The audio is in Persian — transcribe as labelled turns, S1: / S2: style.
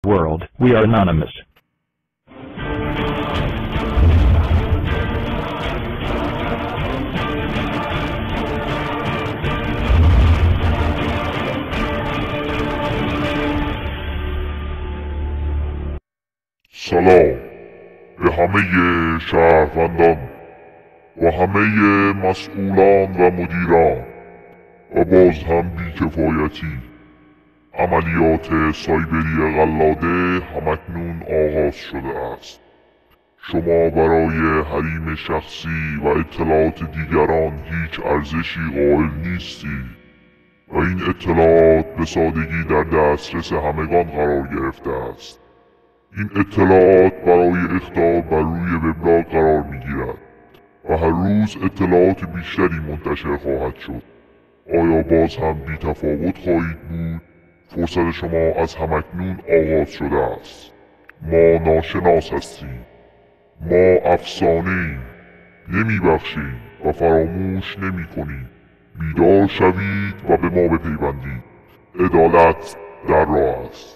S1: world, we are anonymous.
S2: سلام به همه شهروندان و همه مسئولان و مدیران و باز هم بی‌کفایتی. عملیات سایبری قلاده همکنون آغاز شده است. شما برای حریم شخصی و اطلاعات دیگران هیچ ارزشی قائل نیستید و این اطلاعات به سادگی در دسترس همگان قرار گرفته است. این اطلاعات برای اخطار بر روی وبلاگ قرار میگیرد و هر روز اطلاعات بیشتری منتشر خواهد شد. آیا باز هم بی تفاوت خواهید بود؟ فرصت شما از همکنون آغاز شده است. ما ناشناس هستیم. ما افسانه ایم. نمی بخشیم و فراموش نمی کنیم. بیدار شوید و به ما بپیوندید. عدالت در راه است.